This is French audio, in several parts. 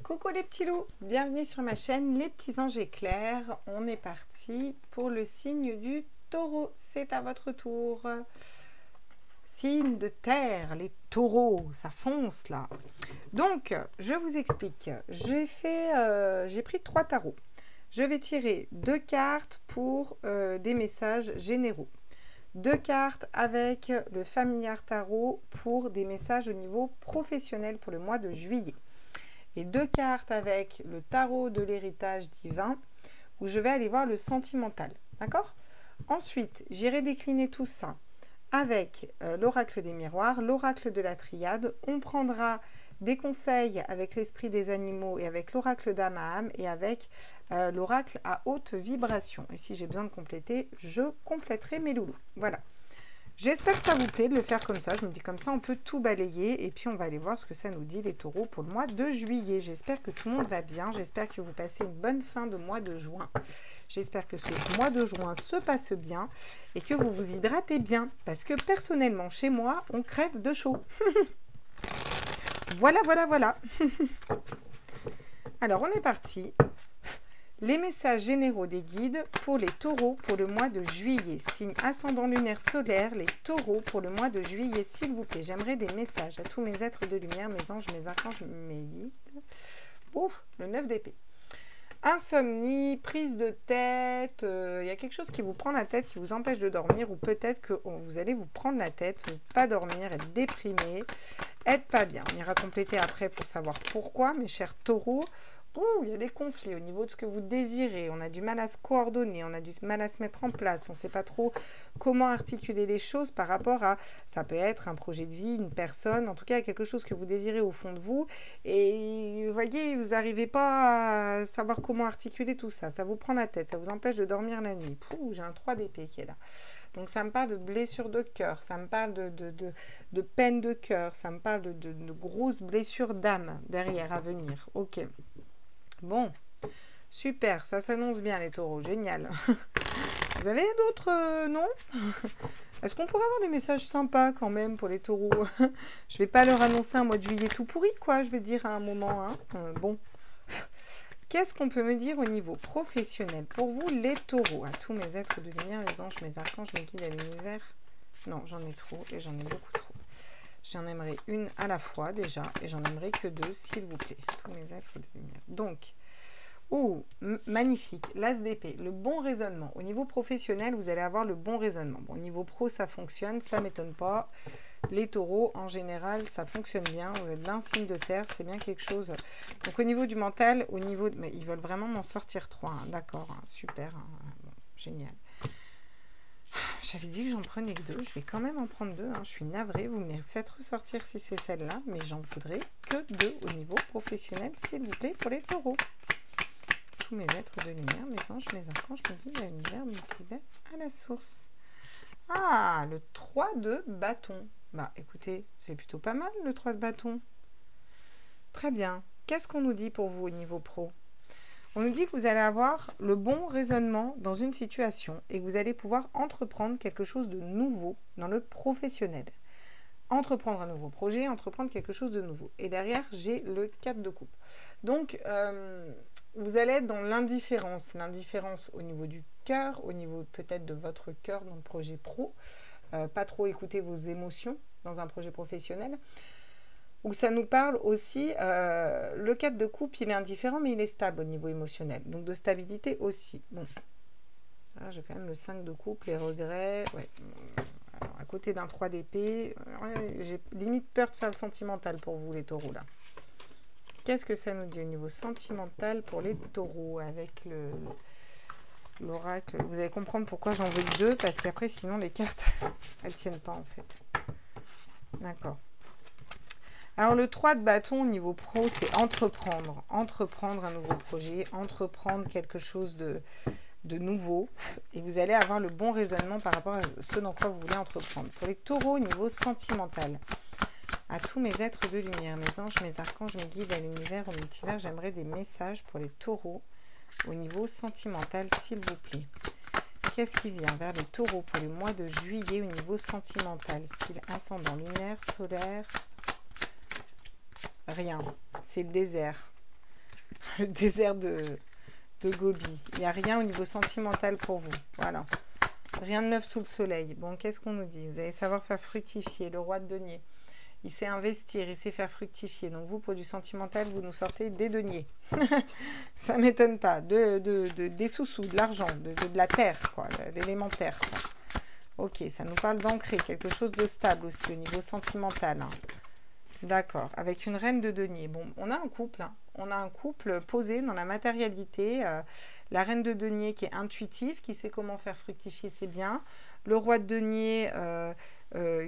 Coucou les petits loups, bienvenue sur ma chaîne Les Petits Anges Éclairs. On est parti pour le signe du taureau, c'est à votre tour. Signe de terre, les taureaux, ça fonce là. Donc, je vous explique, j'ai pris 3 tarots. Je vais tirer 2 cartes pour des messages généraux. 2 cartes avec le familiar tarot pour des messages au niveau professionnel pour le mois de juillet. Et 2 cartes avec le tarot de l'héritage divin où je vais aller voir le sentimental. D'accord? Ensuite, j'irai décliner tout ça avec l'oracle des miroirs, l'oracle de la triade. On prendra des conseils avec l'esprit des animaux et avec l'oracle d'âme à âme et avec l'oracle à haute vibration. Et si j'ai besoin de compléter, je compléterai mes loulous. Voilà. J'espère que ça vous plaît de le faire comme ça. Je me dis comme ça, on peut tout balayer. Et puis, on va aller voir ce que ça nous dit, les taureaux, pour le mois de juillet. J'espère que tout le monde va bien. J'espère que vous passez une bonne fin de mois de juin. J'espère que ce mois de juin se passe bien et que vous vous hydratez bien. Parce que personnellement, chez moi, on crève de chaud. Voilà, voilà, voilà. Alors, on est parti. Les messages généraux des guides pour les taureaux pour le mois de juillet. Signe ascendant lunaire solaire, les taureaux pour le mois de juillet, s'il vous plaît. J'aimerais des messages à tous mes êtres de lumière, mes anges, mes archanges, mes guides. Ouf, le 9 d'épée. Insomnie, prise de tête, il y a quelque chose qui vous prend la tête, qui vous empêche de dormir, ou peut-être que vous allez vous prendre la tête, ne pas dormir, être déprimé, être pas bien. On ira compléter après pour savoir pourquoi, mes chers taureaux. Ouh, il y a des conflits au niveau de ce que vous désirez, on a du mal à se coordonner, on a du mal à se mettre en place, on ne sait pas trop comment articuler les choses par rapport à, ça peut être un projet de vie, une personne, en tout cas quelque chose que vous désirez au fond de vous, et vous voyez, vous n'arrivez pas à savoir comment articuler tout ça, ça vous prend la tête, ça vous empêche de dormir la nuit. Pouh, j'ai un 3 d'épée qui est là. Donc ça me parle de blessures de cœur, ça me parle de peine de cœur, ça me parle de grosses blessures d'âme derrière à venir. Ok. Bon, super, ça s'annonce bien les taureaux, génial. Vous avez d'autres noms? Est-ce qu'on pourrait avoir des messages sympas quand même pour les taureaux? Je vais pas leur annoncer un mois de juillet tout pourri, quoi, je vais dire à un moment. Hein. Bon, qu'est-ce qu'on peut me dire au niveau professionnel pour vous les taureaux? À tous mes êtres de lumière, les anges, mes archanges, mes guides à l'univers. Non, j'en ai trop et j'en ai beaucoup trop. J'en aimerais une à la fois déjà et j'en aimerais que 2 s'il vous plaît. Tous mes êtres de lumière. Donc, magnifique, l'as d'épée, le bon raisonnement. Au niveau professionnel, vous allez avoir le bon raisonnement. Bon, au niveau pro, ça fonctionne, ça ne m'étonne pas. Les taureaux, en général, ça fonctionne bien. Vous êtes d'un signe de terre, c'est bien quelque chose. Donc, au niveau du mental, au niveau de... Mais ils veulent vraiment m'en sortir 3. Hein. D'accord, hein, super, hein, bon, génial. J'avais dit que j'en prenais que 2, je vais quand même en prendre 2, hein. Je suis navrée, vous me les faites ressortir si c'est celle-là, mais j'en voudrais que 2 au niveau professionnel, s'il vous plaît, pour les taureaux. Tous mes êtres de lumière, mes anges, mes archanges, me disent à l'univers, multivers, à la source. Ah, le 3 de bâton. Bah écoutez, c'est plutôt pas mal le 3 de bâton. Très bien. Qu'est-ce qu'on nous dit pour vous au niveau pro ? On nous dit que vous allez avoir le bon raisonnement dans une situation et que vous allez pouvoir entreprendre quelque chose de nouveau dans le professionnel. Entreprendre un nouveau projet, entreprendre quelque chose de nouveau. Et derrière, j'ai le 4 de coupe. Donc, vous allez être dans l'indifférence. L'indifférence au niveau du cœur, au niveau peut-être de votre cœur dans le projet pro. Pas trop écouter vos émotions dans un projet professionnel. Où ça nous parle aussi, le 4 de coupe, il est indifférent, mais il est stable au niveau émotionnel. Donc, de stabilité aussi. Bon, j'ai quand même le 5 de coupe, les regrets. Ouais. Alors, à côté d'un 3 d'épée, j'ai limite peur de faire le sentimental pour vous, les taureaux, là. Qu'est-ce que ça nous dit au niveau sentimental pour les taureaux avec l'oracle? Vous allez comprendre pourquoi j'en veux 2, parce qu'après, sinon, les cartes, elles ne tiennent pas, en fait. D'accord. Alors, le 3 de bâton au niveau pro, c'est entreprendre. Entreprendre un nouveau projet, entreprendre quelque chose de nouveau. Et vous allez avoir le bon raisonnement par rapport à ce dans quoi vous voulez entreprendre. Pour les taureaux, au niveau sentimental, à tous mes êtres de lumière, mes anges, mes archanges, mes guides à l'univers, au multivers, j'aimerais des messages pour les taureaux au niveau sentimental, s'il vous plaît. Qu'est-ce qui vient vers les taureaux pour le mois de juillet au niveau sentimental? S'il ascendant lunaire, solaire... Rien, c'est le désert. Le désert de Gobi. Il n'y a rien au niveau sentimental pour vous. Voilà. Rien de neuf sous le soleil. Bon, qu'est-ce qu'on nous dit? Vous allez savoir faire fructifier. Le roi de denier. Il sait investir, il sait faire fructifier. Donc vous, pour du sentimental, vous nous sortez des deniers. Ça ne m'étonne pas. Des sous-sous, de l'argent, de la terre, quoi, l'élémentaire. Ok, ça nous parle d'ancrer, quelque chose de stable aussi au niveau sentimental. Hein. D'accord, avec une reine de denier. Bon, on a un couple, hein. On a un couple posé dans la matérialité. La reine de denier qui est intuitive, qui sait comment faire fructifier ses biens. Le roi de denier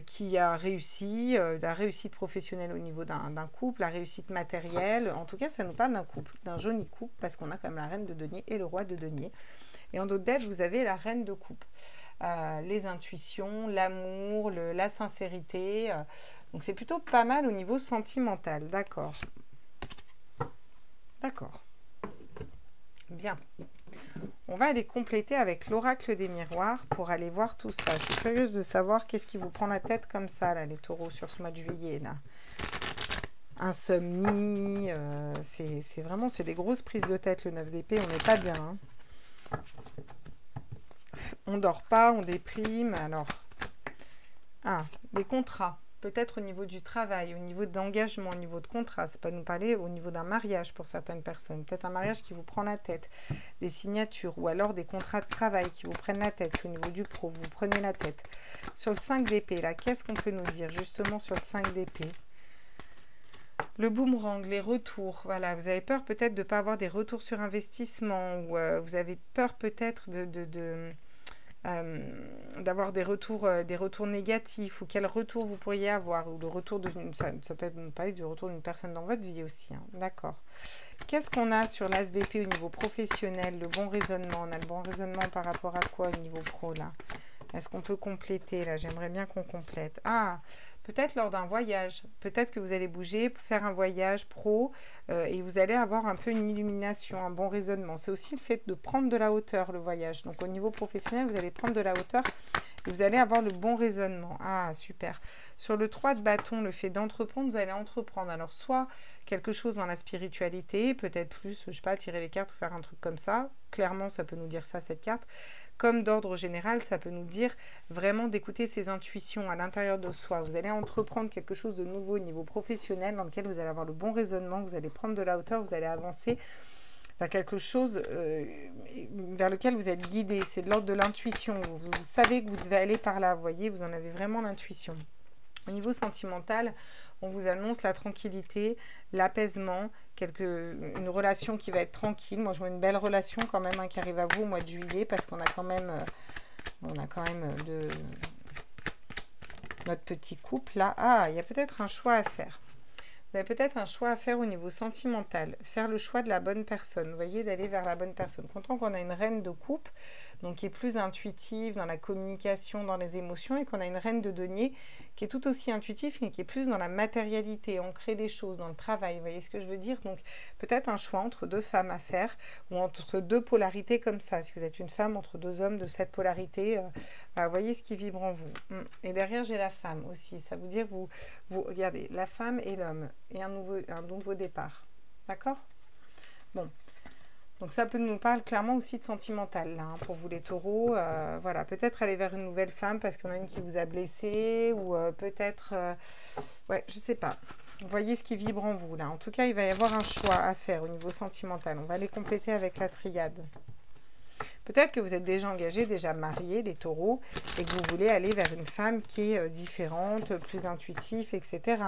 qui a réussi, la réussite professionnelle au niveau d'un couple, la réussite matérielle. En tout cas, ça nous parle d'un couple, d'un joli couple, parce qu'on a quand même la reine de denier et le roi de denier. Et en d'autres dettes, vous avez la reine de coupe. Les intuitions, l'amour, la sincérité. Donc, c'est plutôt pas mal au niveau sentimental. D'accord. D'accord. Bien. On va aller compléter avec l'oracle des miroirs pour aller voir tout ça. Je suis curieuse de savoir qu'est-ce qui vous prend la tête comme ça, là, les taureaux, sur ce mois de juillet, là. Insomnie, c'est vraiment, c'est des grosses prises de tête, le 9 d'épée, on n'est pas bien. Hein. On dort pas, on déprime, alors... Ah, des contrats. Peut-être au niveau du travail, au niveau d'engagement, au niveau de contrat. Ça peut nous parler au niveau d'un mariage pour certaines personnes. Peut-être un mariage qui vous prend la tête. Des signatures ou alors des contrats de travail qui vous prennent la tête. Au niveau du pro, vous prenez la tête. Sur le 5 d'épée, là, qu'est-ce qu'on peut nous dire justement sur le 5 d'épée? Le boomerang, les retours. Voilà, vous avez peur peut-être de ne pas avoir des retours sur investissement. Ou vous avez peur peut-être d'avoir des retours négatifs, ou quel retour vous pourriez avoir, ou le retour de ça peut nous parler du retour d'une personne dans votre vie aussi, hein. D'accord. Qu'est-ce qu'on a sur l'as d'épée au niveau professionnel? Le bon raisonnement, on a le bon raisonnement par rapport à quoi au niveau pro là? Est-ce qu'on peut compléter là? J'aimerais bien qu'on complète. Ah, peut-être lors d'un voyage, peut-être que vous allez bouger pour faire un voyage pro et vous allez avoir un peu une illumination, un bon raisonnement. C'est aussi le fait de prendre de la hauteur, le voyage. Donc au niveau professionnel, vous allez prendre de la hauteur et vous allez avoir le bon raisonnement. Ah, super. Sur le 3 de bâton, le fait d'entreprendre, vous allez entreprendre. Alors soit quelque chose dans la spiritualité, peut-être plus, je sais pas, tirer les cartes ou faire un truc comme ça. Clairement, ça peut nous dire ça, cette carte. Comme d'ordre général, ça peut nous dire vraiment d'écouter ses intuitions à l'intérieur de soi. Vous allez entreprendre quelque chose de nouveau au niveau professionnel dans lequel vous allez avoir le bon raisonnement, vous allez prendre de la hauteur, vous allez avancer vers quelque chose vers lequel vous êtes guidé. C'est de l'ordre de l'intuition. Vous savez que vous devez aller par là, vous voyez, vous en avez vraiment l'intuition. Au niveau sentimental, on vous annonce la tranquillité, l'apaisement, une relation qui va être tranquille. Moi, je vois une belle relation quand même, hein, qui arrive à vous au mois de juillet, parce qu'on a quand même, notre petit couple là. Ah, il y a peut-être un choix à faire. Vous avez peut-être un choix à faire au niveau sentimental. Faire le choix de la bonne personne. Vous voyez, d'aller vers la bonne personne. Content qu'on a une reine de coupe, donc qui est plus intuitive dans la communication, dans les émotions, et qu'on a une reine de denier qui est tout aussi intuitive, mais qui est plus dans la matérialité, ancrer les choses, dans le travail. Vous voyez ce que je veux dire? Donc, peut-être un choix entre deux femmes à faire, ou entre deux polarités comme ça. Si vous êtes une femme, entre deux hommes de cette polarité, voilà, voyez ce qui vibre en vous. Et derrière, j'ai la femme aussi. Ça veut dire, vous regardez, la femme et l'homme, et un nouveau départ. D'accord? Bon. Donc ça peut nous parler clairement aussi de sentimental, là, hein, pour vous les taureaux. Voilà, peut-être aller vers une nouvelle femme parce qu'il y en a une qui vous a blessé, ou peut-être... ouais, je sais pas. Vous voyez ce qui vibre en vous, là. En tout cas, il va y avoir un choix à faire au niveau sentimental. On va les compléter avec la triade. Peut-être que vous êtes déjà engagés, déjà mariés, les taureaux, et que vous voulez aller vers une femme qui est différente, plus intuitive, etc.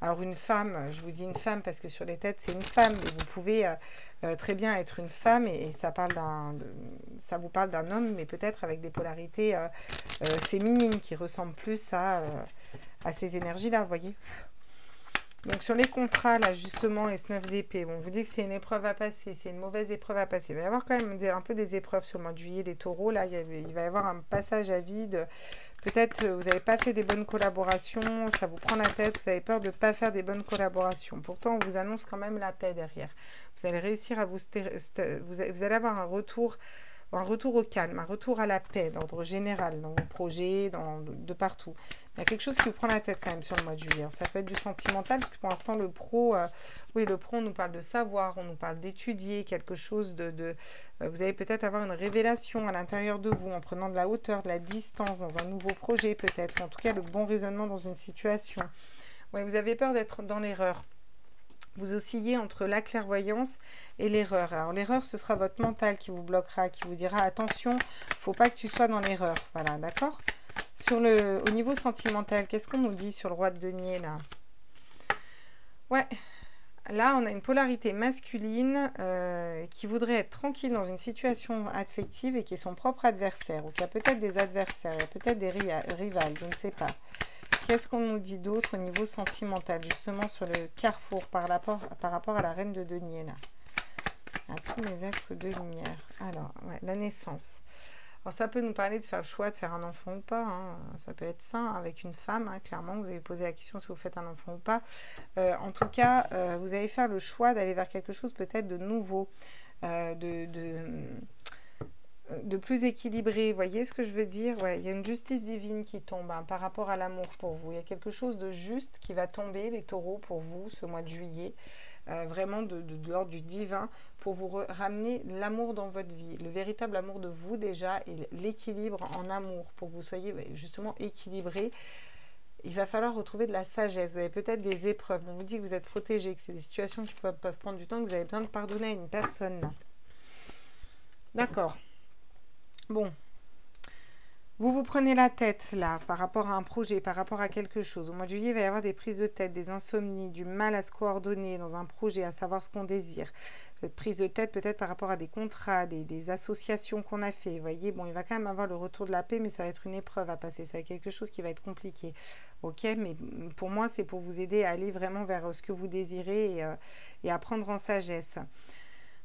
Alors une femme, je vous dis une femme parce que sur les têtes c'est une femme, mais vous pouvez très bien être une femme et ça vous parle d'un homme, mais peut-être avec des polarités féminines qui ressemblent plus à ces énergies-là, vous voyez. Donc sur les contrats, là justement, et ce 9 d'épée, bon, on vous dit que c'est une épreuve à passer, c'est une mauvaise épreuve à passer. Il va y avoir quand même un peu des épreuves sur le mois de juillet, les taureaux, là, il va y avoir un passage à vide. Peut-être vous n'avez pas fait des bonnes collaborations, ça vous prend la tête, vous avez peur de ne pas faire des bonnes collaborations. Pourtant, on vous annonce quand même la paix derrière. Vous allez réussir à vous allez avoir un retour un retour au calme, un retour à la paix, d'ordre général, dans vos projets, de partout. Il y a quelque chose qui vous prend la tête quand même sur le mois de juillet. Ça peut être du sentimental, parce que pour l'instant, le pro, oui, le pro, on nous parle de savoir, on nous parle d'étudier quelque chose vous allez peut-être avoir une révélation à l'intérieur de vous, en prenant de la hauteur, de la distance, dans un nouveau projet peut-être, en tout cas, le bon raisonnement dans une situation. Ouais, vous avez peur d'être dans l'erreur. Vous oscillez entre la clairvoyance et l'erreur. Alors l'erreur, ce sera votre mental qui vous bloquera, qui vous dira attention, il ne faut pas que tu sois dans l'erreur. Voilà, d'accord? Au niveau sentimental, qu'est-ce qu'on nous dit sur le roi de denier là? Ouais, là on a une polarité masculine qui voudrait être tranquille dans une situation affective et qui est son propre adversaire, ou qui a peut-être des adversaires, il y a peut-être des rivales, je ne sais pas. Qu'est-ce qu'on nous dit d'autre au niveau sentimental, justement sur le carrefour par rapport à la reine de denier, là, à tous mes êtres de lumière. Alors, ouais, la naissance. Alors, ça peut nous parler de faire le choix de faire un enfant ou pas. Hein. Ça peut être sain avec une femme, hein, clairement. Vous avez posé la question si vous faites un enfant ou pas. En tout cas, vous allez faire le choix d'aller vers quelque chose peut-être de nouveau, de plus équilibré, vous voyez ce que je veux dire? Ouais, il y a une justice divine qui tombe hein, par rapport à l'amour pour vous. Il y a quelque chose de juste qui va tomber, les taureaux, pour vous, ce mois de juillet. Vraiment de l'ordre du divin, pour vous ramener l'amour dans votre vie, le véritable amour de vous déjà, et l'équilibre en amour, pour que vous soyez justement équilibré. Il va falloir retrouver de la sagesse. Vous avez peut-être des épreuves. On vous dit que vous êtes protégé, que c'est des situations qui peuvent prendre du temps, que vous avez besoin de pardonner à une personne là. D'accord. Bon, vous prenez la tête là par rapport à un projet, par rapport à quelque chose. Au mois de juillet, il va y avoir des prises de tête, des insomnies, du mal à se coordonner dans un projet, à savoir ce qu'on désire. Prise de tête peut-être par rapport à des contrats, des associations qu'on a fait. Vous voyez, bon, il va quand même avoir le retour de la paix, mais ça va être une épreuve à passer. Ça va être quelque chose qui va être compliqué. Ok, mais pour moi, c'est pour vous aider à aller vraiment vers ce que vous désirez et à prendre en sagesse.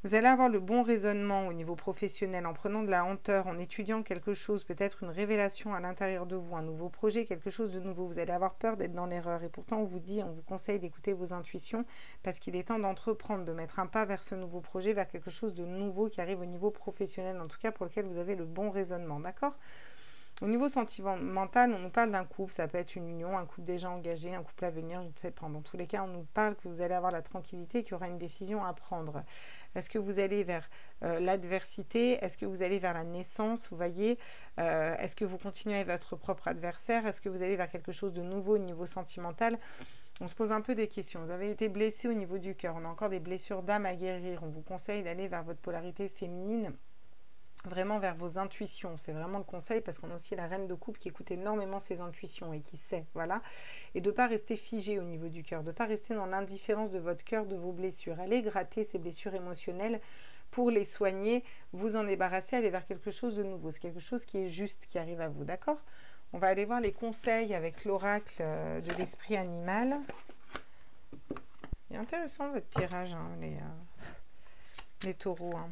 Vous allez avoir le bon raisonnement au niveau professionnel en prenant de la hauteur, en étudiant quelque chose, peut-être une révélation à l'intérieur de vous, un nouveau projet, quelque chose de nouveau. Vous allez avoir peur d'être dans l'erreur et pourtant on vous conseille d'écouter vos intuitions parce qu'il est temps d'entreprendre, de mettre un pas vers ce nouveau projet, vers quelque chose de nouveau qui arrive au niveau professionnel, en tout cas pour lequel vous avez le bon raisonnement, d'accord ? Au niveau sentimental, on nous parle d'un couple, ça peut être une union, un couple déjà engagé, un couple à venir, je ne sais pas. Dans tous les cas, on nous parle que vous allez avoir la tranquillité, qu'il y aura une décision à prendre. Est-ce que vous allez vers l'adversité? Est-ce que vous allez vers la naissance? Vous voyez, est-ce que vous continuez avec votre propre adversaire? Est-ce que vous allez vers quelque chose de nouveau au niveau sentimental? On se pose un peu des questions. Vous avez été blessé au niveau du cœur. On a encore des blessures d'âme à guérir. On vous conseille d'aller vers votre polarité féminine, vraiment vers vos intuitions. C'est vraiment le conseil parce qu'on a aussi la reine de coupe qui écoute énormément ses intuitions et qui sait, voilà. Et de ne pas rester figé au niveau du cœur, de ne pas rester dans l'indifférence de votre cœur, de vos blessures. Allez gratter ces blessures émotionnelles pour les soigner, vous en débarrasser, aller vers quelque chose de nouveau. C'est quelque chose qui est juste, qui arrive à vous, d'accord? On va aller voir les conseils avec l'oracle de l'esprit animal. C'est intéressant votre tirage, hein, les taureaux, hein.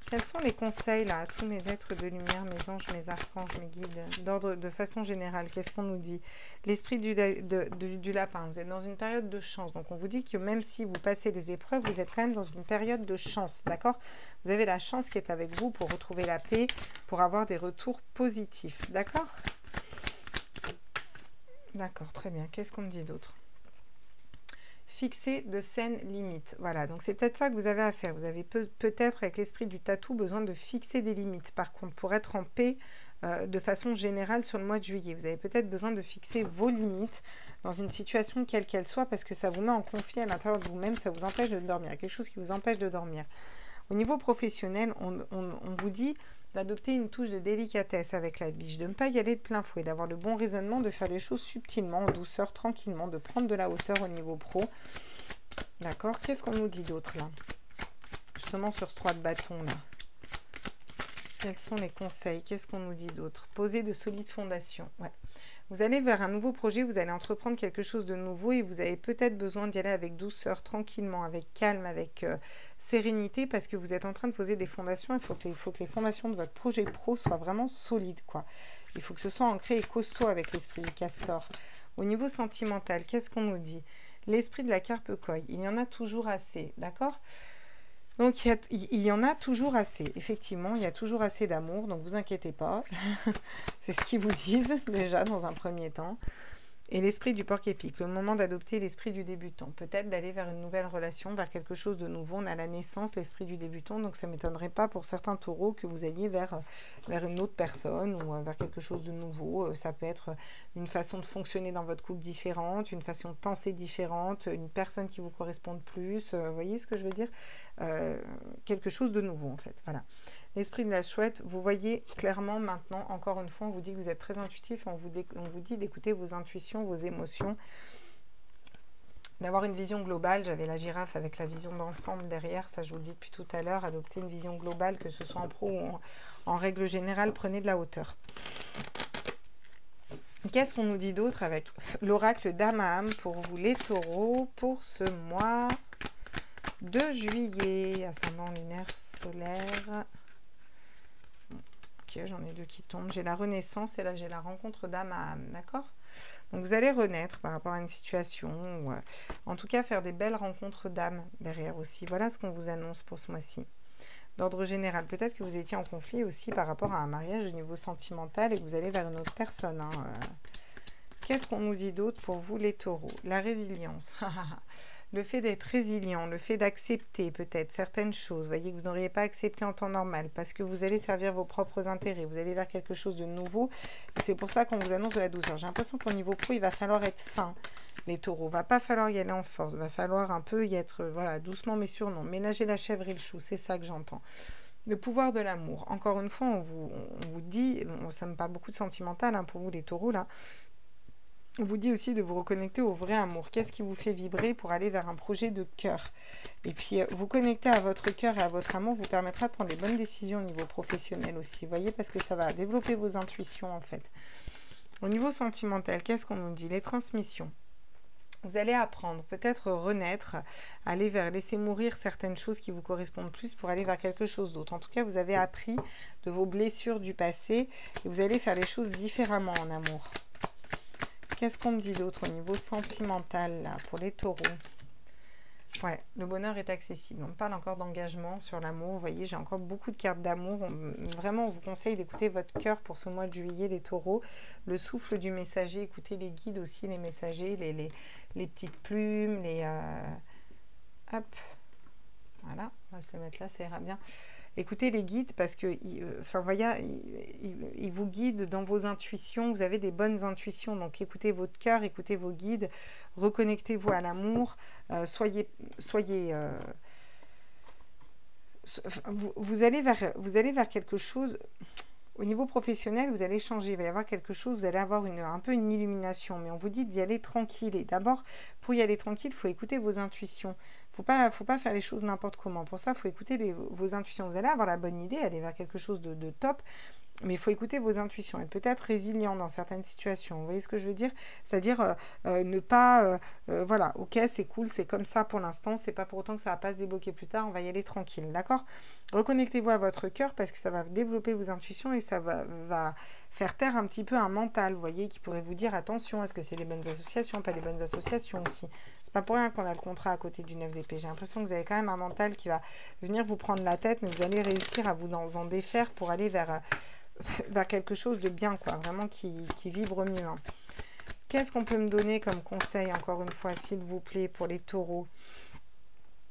Quels sont les conseils là à tous mes êtres de lumière, mes anges, mes archanges, mes guides, d'ordre de façon générale? Qu'est-ce qu'on nous dit? L'esprit du lapin, vous êtes dans une période de chance. Donc on vous dit que même si vous passez des épreuves, vous êtes quand même dans une période de chance, d'accord? Vous avez la chance qui est avec vous pour retrouver la paix, pour avoir des retours positifs, d'accord? D'accord, très bien. Qu'est-ce qu'on me dit d'autre? Fixer de saines limites. Voilà, donc c'est peut-être ça que vous avez à faire. Vous avez peut-être, avec l'esprit du tatou, besoin de fixer des limites. Par contre, pour être en paix de façon générale sur le mois de juillet, vous avez peut-être besoin de fixer vos limites dans une situation quelle qu'elle soit parce que ça vous met en conflit à l'intérieur de vous-même, ça vous empêche de dormir. Il y a quelque chose qui vous empêche de dormir. Au niveau professionnel, on vous dit d'adopter une touche de délicatesse avec la biche, de ne pas y aller de plein fouet, d'avoir le bon raisonnement, de faire les choses subtilement, en douceur, tranquillement, de prendre de la hauteur au niveau pro. D'accord? Qu'est-ce qu'on nous dit d'autre là? Justement sur ce 3 de bâton là. Quels sont les conseils? Qu'est-ce qu'on nous dit d'autre? Poser de solides fondations. Ouais. Vous allez vers un nouveau projet, vous allez entreprendre quelque chose de nouveau et vous avez peut-être besoin d'y aller avec douceur, tranquillement, avec calme, avec sérénité parce que vous êtes en train de poser des fondations. Il faut que les fondations de votre projet pro soient vraiment solides, quoi. Il faut que ce soit ancré et costaud avec l'esprit du castor. Au niveau sentimental, qu'est-ce qu'on nous dit? L'esprit de la carpe koi, il y en a toujours assez, d'accord? Donc, il y en a toujours assez. Effectivement, il y a toujours assez d'amour, donc vous inquiétez pas. C'est ce qu'ils vous disent déjà dans un premier temps. Et l'esprit du porc-épic, le moment d'adopter l'esprit du débutant. Peut-être d'aller vers une nouvelle relation, vers quelque chose de nouveau. On a la naissance, l'esprit du débutant, donc ça ne m'étonnerait pas pour certains taureaux que vous alliez vers une autre personne ou vers quelque chose de nouveau. Ça peut être une façon de fonctionner dans votre couple différente, une façon de penser différente, une personne qui vous corresponde plus. Vous voyez ce que je veux dire? Quelque chose de nouveau en fait. Voilà. L'esprit de la chouette, vous voyez clairement maintenant, encore une fois, on vous dit que vous êtes très intuitif, on vous dit d'écouter vos intuitions, vos émotions, d'avoir une vision globale. J'avais la girafe avec la vision d'ensemble derrière, ça je vous le dis depuis tout à l'heure, adopter une vision globale, que ce soit en pro ou en règle générale, prenez de la hauteur. Qu'est-ce qu'on nous dit d'autre avec l'oracle Dame à âme pour vous les taureaux pour ce mois de juillet, ascendant lunaire solaire? Ok, j'en ai deux qui tombent. J'ai la renaissance et là j'ai la rencontre d'âme à âme, d'accord? Donc vous allez renaître par rapport à une situation, ou en tout cas faire des belles rencontres d'âme derrière aussi. Voilà ce qu'on vous annonce pour ce mois-ci. D'ordre général, peut-être que vous étiez en conflit aussi par rapport à un mariage au niveau sentimental et que vous allez vers une autre personne. Hein. Qu'est-ce qu'on nous dit d'autre pour vous les taureaux? La résilience. Le fait d'être résilient, le fait d'accepter peut-être certaines choses, voyez, que vous n'auriez pas accepté en temps normal, parce que vous allez servir vos propres intérêts, vous allez vers quelque chose de nouveau, et c'est pour ça qu'on vous annonce de la douceur. J'ai l'impression qu'au niveau pro, il va falloir être fin, les taureaux, il ne va pas falloir y aller en force, il va falloir un peu y être, voilà, doucement mais sûrement, ménager la chèvre et le chou, c'est ça que j'entends. Le pouvoir de l'amour, encore une fois, on vous dit, bon, ça me parle beaucoup de sentimental hein, pour vous les taureaux là, on vous dit aussi de vous reconnecter au vrai amour. Qu'est-ce qui vous fait vibrer pour aller vers un projet de cœur? Et puis, vous connecter à votre cœur et à votre amour vous permettra de prendre les bonnes décisions au niveau professionnel aussi. Vous voyez, parce que ça va développer vos intuitions en fait. Au niveau sentimental, qu'est-ce qu'on nous dit? Les transmissions. Vous allez apprendre, peut-être renaître, aller vers laisser mourir certaines choses qui vous correspondent plus pour aller vers quelque chose d'autre. En tout cas, vous avez appris de vos blessures du passé et vous allez faire les choses différemment en amour. Qu'est-ce qu'on me dit d'autre au niveau sentimental là, pour les taureaux? Ouais, le bonheur est accessible. On parle encore d'engagement sur l'amour. Vous voyez, j'ai encore beaucoup de cartes d'amour. Vraiment, on vous conseille d'écouter votre cœur pour ce mois de juillet, les taureaux. Le souffle du messager, écoutez les guides aussi, les messagers, les petites plumes, les... Hop, voilà, on va se le mettre là, ça ira bien. Écoutez les guides parce que, enfin, voyez, ils vous guident dans vos intuitions. Vous avez des bonnes intuitions. Donc, écoutez votre cœur, écoutez vos guides. Reconnectez-vous à l'amour. Vous allez vers quelque chose. Au niveau professionnel, vous allez changer. Il va y avoir quelque chose. Vous allez avoir un peu une illumination. Mais on vous dit d'y aller tranquille. Et d'abord, pour y aller tranquille, il faut écouter vos intuitions. Faut pas faire les choses n'importe comment. Pour ça, il faut écouter vos intuitions. Vous allez avoir la bonne idée, aller vers quelque chose de top, mais il faut écouter vos intuitions. Être peut-être résilient dans certaines situations. Vous voyez ce que je veux dire? C'est-à-dire ne pas... voilà, ok, c'est cool, c'est comme ça pour l'instant. C'est pas pour autant que ça va pas se débloquer plus tard. On va y aller tranquille, d'accord? Reconnectez-vous à votre cœur parce que ça va développer vos intuitions et ça va faire taire un petit peu un mental, vous voyez, qui pourrait vous dire attention, est-ce que c'est des bonnes associations, pas des bonnes associations aussi. C'est pas pour rien qu'on a le contrat à côté du 9 d'épée. J'ai l'impression que vous avez quand même un mental qui va venir vous prendre la tête, mais vous allez réussir à vous en défaire pour aller vers quelque chose de bien, quoi, vraiment qui vibre mieux. Hein. Qu'est-ce qu'on peut me donner comme conseil, encore une fois, s'il vous plaît, pour les taureaux?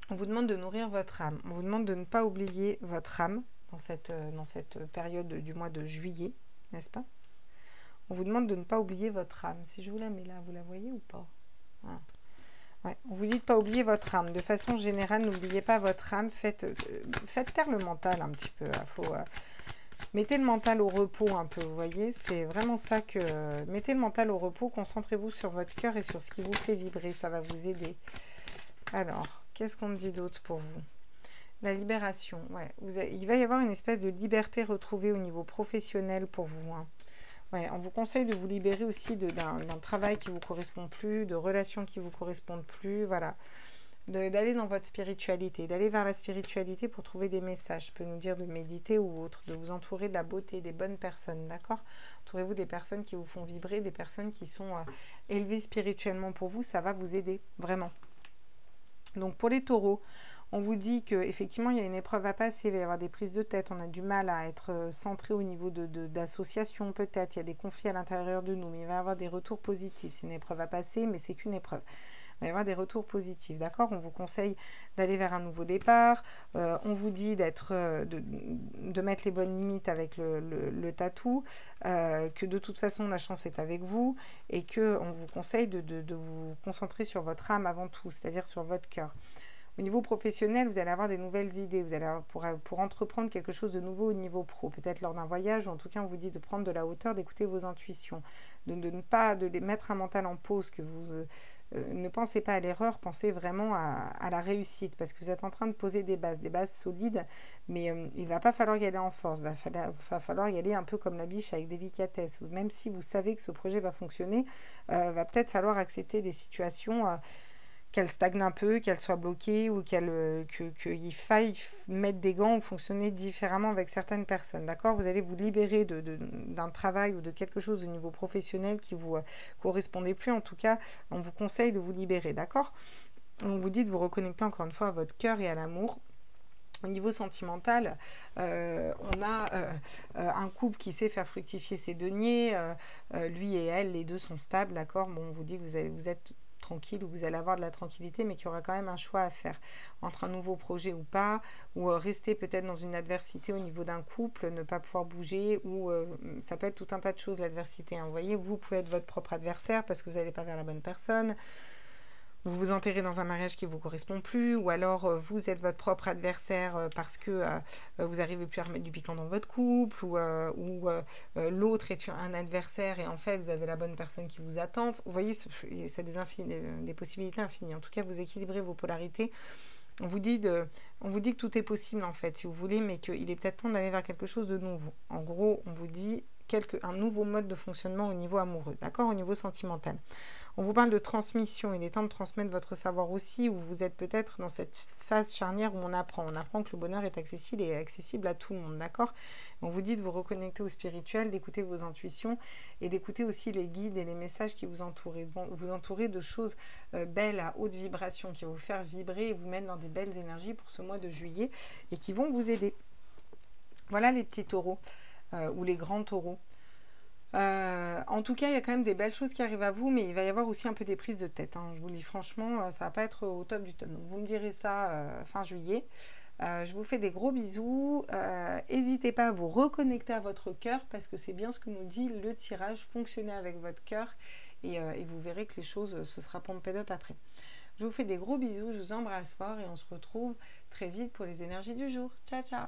On vous demande de nourrir votre âme. On vous demande de ne pas oublier votre âme dans cette période du mois de juillet, n'est-ce pas? On vous demande de ne pas oublier votre âme. Si je vous la mets là, vous la voyez ou pas? Voilà. Ouais, on vous dit de ne pas oublier votre âme. De façon générale, n'oubliez pas votre âme. Faites taire le mental un petit peu. Mettez le mental au repos un peu, vous voyez. C'est vraiment ça que... mettez le mental au repos, concentrez-vous sur votre cœur et sur ce qui vous fait vibrer. Ça va vous aider. Alors, qu'est-ce qu'on me dit d'autre pour vous? La libération, ouais. Il va y avoir une espèce de liberté retrouvée au niveau professionnel pour vous. Hein. Ouais, on vous conseille de vous libérer aussi d'un travail qui ne vous correspond plus, de relations qui ne vous correspondent plus, voilà. D'aller dans votre spiritualité, d'aller vers la spiritualité pour trouver des messages. Je peux nous dire de méditer ou autre, de vous entourer de la beauté, des bonnes personnes, d'accord? Entourez-vous des personnes qui vous font vibrer, des personnes qui sont élevées spirituellement pour vous, ça va vous aider, vraiment. Donc pour les taureaux, On vous dit qu'effectivement, il y a une épreuve à passer, il va y avoir des prises de tête, on a du mal à être centré au niveau d'association peut-être, il y a des conflits à l'intérieur de nous, mais il va y avoir des retours positifs. C'est une épreuve à passer, mais c'est qu'une épreuve. Il va y avoir des retours positifs, d'accord? On vous conseille d'aller vers un nouveau départ. On vous dit de mettre les bonnes limites avec le tatou, que de toute façon, la chance est avec vous et qu'on vous conseille de vous concentrer sur votre âme avant tout, c'est-à-dire sur votre cœur. Au niveau professionnel, vous allez avoir des nouvelles idées, vous allez avoir pour entreprendre quelque chose de nouveau au niveau pro, peut-être lors d'un voyage, ou en tout cas on vous dit de prendre de la hauteur, d'écouter vos intuitions, de ne pas les mettre un mental en pause, que vous ne pensez pas à l'erreur, pensez vraiment à la réussite, parce que vous êtes en train de poser des bases solides, mais il ne va pas falloir y aller en force, il va falloir y aller un peu comme la biche avec délicatesse, même si vous savez que ce projet va fonctionner, va peut-être falloir accepter des situations qu'elle stagne un peu, qu'elle soit bloquée ou qu'il faille mettre des gants ou fonctionner différemment avec certaines personnes, d'accord? Vous allez vous libérer d'un travail ou de quelque chose au niveau professionnel qui ne vous correspondait plus. En tout cas, on vous conseille de vous libérer, d'accord? On vous dit de vous reconnecter encore une fois à votre cœur et à l'amour. Au niveau sentimental, on a un couple qui sait faire fructifier ses deniers. Lui et elle, les deux sont stables, d'accord? Bon, on vous dit que vous êtes tranquille, où vous allez avoir de la tranquillité, mais qu'il y aura quand même un choix à faire entre un nouveau projet ou pas, ou rester peut-être dans une adversité au niveau d'un couple, ne pas pouvoir bouger, ou ça peut être tout un tas de choses, l'adversité. Hein. Vous voyez, vous pouvez être votre propre adversaire parce que vous n'allez pas vers la bonne personne. Vous vous enterrez dans un mariage qui ne vous correspond plus, ou alors vous êtes votre propre adversaire parce que vous n'arrivez plus à remettre du piquant dans votre couple, ou l'autre est un adversaire et en fait vous avez la bonne personne qui vous attend. Vous voyez, c'est des possibilités infinies. En tout cas, vous équilibrez vos polarités. On vous dit que tout est possible en fait, si vous voulez, mais qu'il est peut-être temps d'aller vers quelque chose de nouveau. En gros, on vous dit un nouveau mode de fonctionnement au niveau amoureux, d'accord, au niveau sentimental. On vous parle de transmission, il est temps de transmettre votre savoir aussi, où vous êtes peut-être dans cette phase charnière où on apprend que le bonheur est accessible à tout le monde, d'accord? On vous dit de vous reconnecter au spirituel, d'écouter vos intuitions et d'écouter aussi les guides et les messages qui vous entourent. Ils vont vous entourer de choses belles à haute vibration, qui vont vous faire vibrer et vous mettre dans des belles énergies pour ce mois de juillet et qui vont vous aider. Voilà les petits taureaux ou les grands taureaux. En tout cas, il y a quand même des belles choses qui arrivent à vous, mais il va y avoir aussi un peu des prises de tête. Hein. Je vous le dis franchement, ça va pas être au top du top. Donc vous me direz ça fin juillet. Je vous fais des gros bisous. N'hésitez pas à vous reconnecter à votre cœur parce que c'est bien ce que nous dit le tirage. Fonctionnez avec votre cœur et vous verrez que les choses se sera pompées up après. Je vous fais des gros bisous, je vous embrasse fort et on se retrouve très vite pour les énergies du jour. Ciao, ciao!